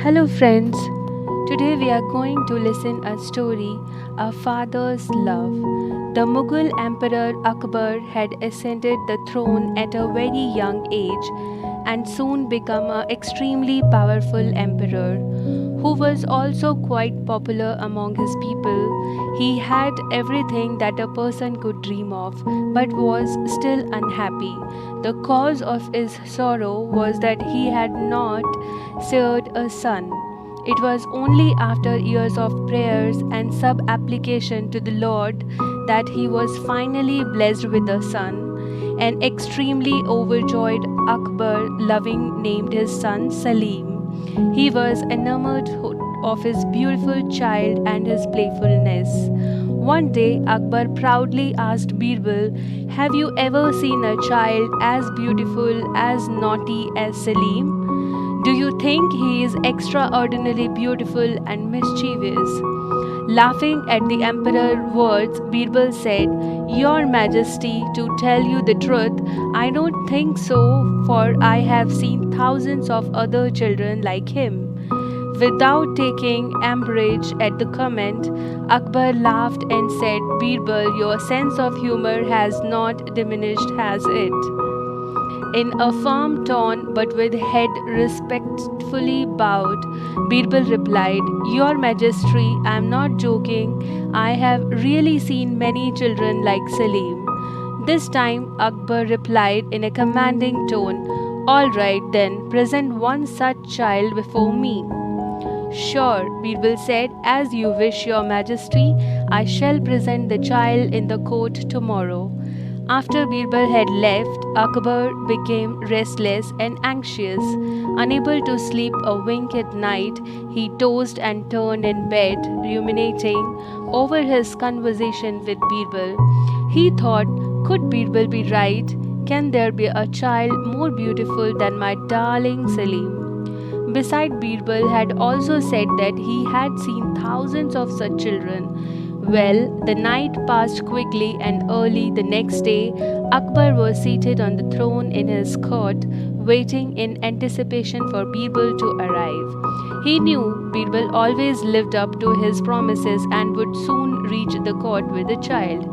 Hello friends. Today we are going to listen a story, A Father's Love. The Mughal Emperor Akbar had ascended the throne at a very young age and soon become an extremely powerful emperor who was also quite popular among his people. He had everything that a person could dream of but was still unhappy. The cause of his sorrow was that he had not sired a son. It was only after years of prayers and sub application to the Lord that he was finally blessed with a son. An extremely overjoyed Akbar loving named his son Salim. He was enamored of his beautiful child and his playfulness. One day, Akbar proudly asked Birbal, "Have you ever seen a child as beautiful, as naughty as Salim? Do you think he is extraordinarily beautiful and mischievous?" Laughing at the emperor's words, Birbal said, "Your Majesty, to tell you the truth, I don't think so, for I have seen thousands of other children like him." Without taking umbrage at the comment, Akbar laughed and said, "Birbal, your sense of humor has not diminished, has it?" In a firm tone but with head respectfully bowed, Birbal replied, "Your Majesty, I am not joking. I have really seen many children like Salim." This time, Akbar replied in a commanding tone, "All right then, present one such child before me." "Sure," Birbal said, "as you wish, Your Majesty. I shall present the child in the court tomorrow." After Birbal had left, Akbar became restless and anxious. Unable to sleep a wink at night, he tossed and turned in bed, ruminating over his conversation with Birbal. He thought, could Birbal be right? Can there be a child more beautiful than my darling Salim? Besides, Birbal had also said that he had seen thousands of such children. Well, the night passed quickly, and early the next day, Akbar was seated on the throne in his court, waiting in anticipation for Birbal to arrive. He knew Birbal always lived up to his promises and would soon reach the court with the child.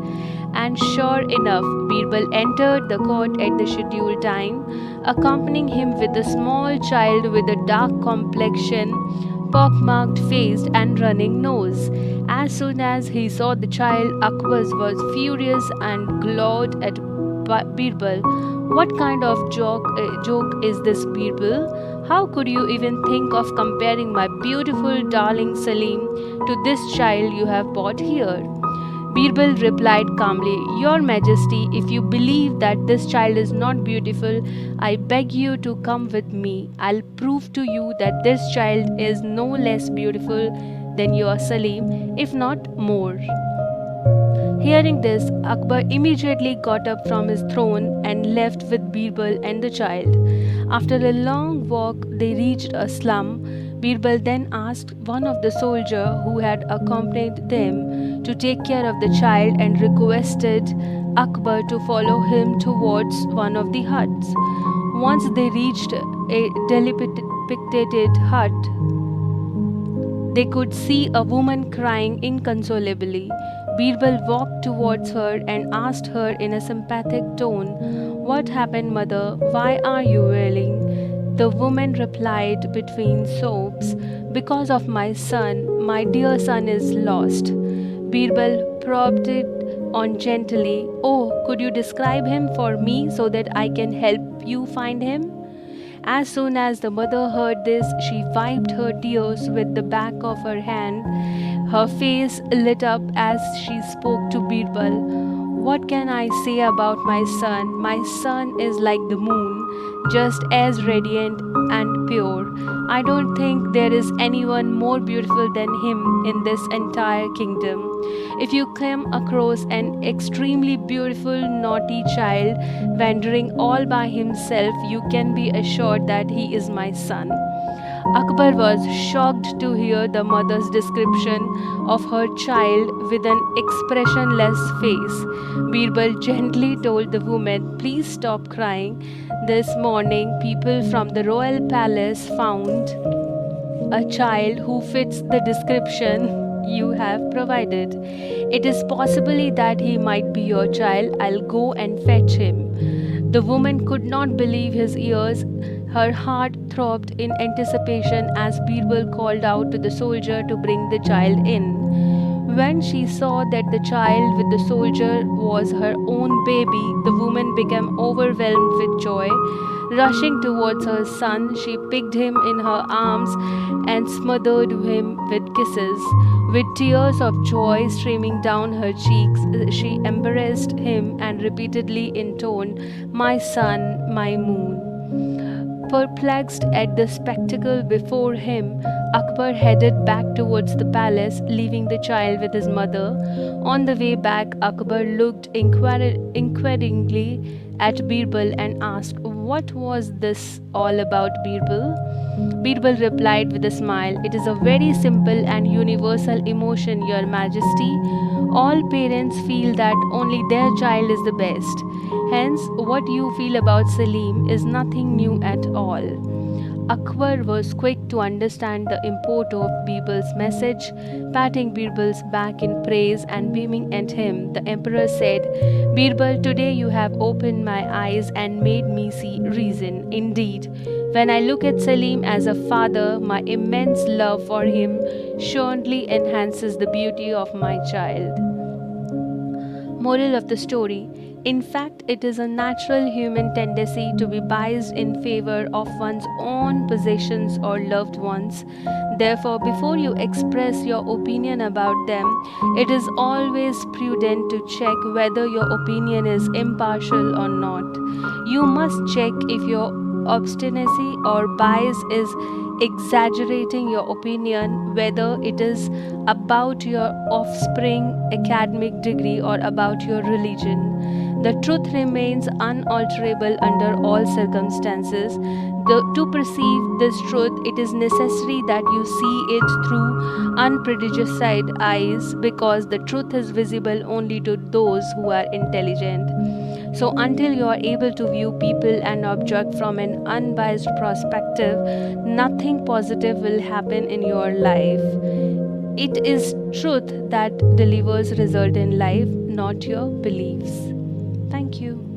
And sure enough, Birbal entered the court at the scheduled time, accompanying him with a small child with a dark complexion, pockmarked face, and running nose. As soon as he saw the child, Akbar was furious and glowed at Birbal. "What kind of joke is this, Birbal? How could you even think of comparing my beautiful darling Salim to this child you have brought here?" Birbal replied calmly, "Your Majesty, if you believe that this child is not beautiful, I beg you to come with me. I'll prove to you that this child is no less beautiful than your Salim, if not more." Hearing this, Akbar immediately got up from his throne and left with Birbal and the child. After a long walk, they reached a slum. Birbal then asked one of the soldiers who had accompanied them to take care of the child and requested Akbar to follow him towards one of the huts. Once they reached a dilapidated hut, they could see a woman crying inconsolably. Birbal walked towards her and asked her in a sympathetic tone, "What happened, mother? Why are you wailing?" The woman replied between sobs, "Because of my son. My dear son is lost." Birbal probed it on gently, "Oh, could you describe him for me so that I can help you find him?" As soon as the mother heard this, she wiped her tears with the back of her hand. Her face lit up as she spoke to Birbal. "What can I say about my son? My son is like the moon, just as radiant and pure. I don't think there is anyone more beautiful than him in this entire kingdom. If you come across an extremely beautiful, naughty child wandering all by himself, you can be assured that he is my son." Akbar was shocked to hear the mother's description of her child with an expressionless face. Birbal gently told the woman, "Please stop crying. This morning, people from the royal palace found a child who fits the description you have provided. It is possibly that he might be your child. I'll go and fetch him. The woman could not believe his ears. Her heart throbbed in anticipation as Birbal called out to the soldier to bring the child in. When she saw that the child with the soldier was her own baby, the woman became overwhelmed with joy. Rushing towards her son, she picked him in her arms and smothered him with kisses. With tears of joy streaming down her cheeks, she embraced him and repeatedly intoned, "My son, my moon." Perplexed at the spectacle before him, Akbar headed back towards the palace, leaving the child with his mother. On the way back, Akbar looked inquiringly at Birbal and asked, "What was this all about, Birbal?" Birbal replied with a smile, "It is a very simple and universal emotion, Your Majesty. All parents feel that only their child is the best. Hence, what you feel about Salim is nothing new at all." Akbar was quick to understand the import of Birbal's message. Patting Birbal's back in praise and beaming at him, the emperor said, "Birbal, today you have opened my eyes and made me see reason. Indeed, when I look at Salim as a father, my immense love for him surely enhances the beauty of my child." Moral of the story: in fact, it is a natural human tendency to be biased in favor of one's own possessions or loved ones. Therefore, before you express your opinion about them, it is always prudent to check whether your opinion is impartial or not. You must check if your obstinacy or bias is exaggerating your opinion, whether it is about your offspring, academic degree, or about your religion. The truth remains unalterable under all circumstances. To perceive this truth, it is necessary that you see it through unprejudiced eyes, because the truth is visible only to those who are intelligent. So, until you are able to view people and objects from an unbiased perspective, nothing positive will happen in your life. It is truth that delivers result in life, not your beliefs. Thank you.